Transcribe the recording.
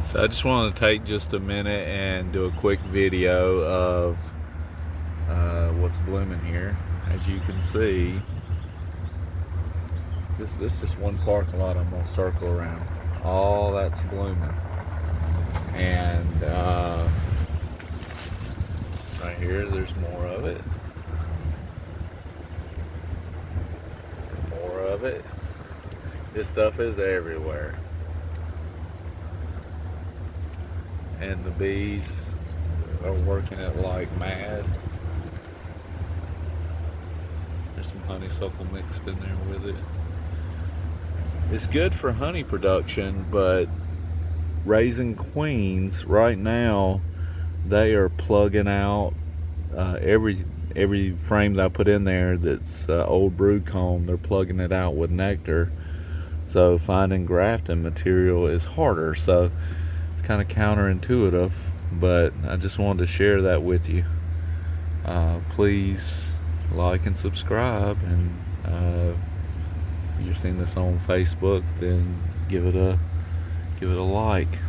So I just want to take just a minute and do a quick video of what's blooming here. As you can see, this is just one parking lot I'm gonna circle around. All that's blooming, and right here there's more of it. More of it. This stuff is everywhere. And the bees are working it like mad. There's some honeysuckle mixed in there with it. It's good for honey production, but raising queens right now, they are plugging out every frame that I put in there that's old brood comb. They're plugging it out with nectar, so finding grafting material is harder. So it's kind of counterintuitive, but I just wanted to share that with you. Please like and subscribe, and if you're seeing this on Facebook, then give it a like.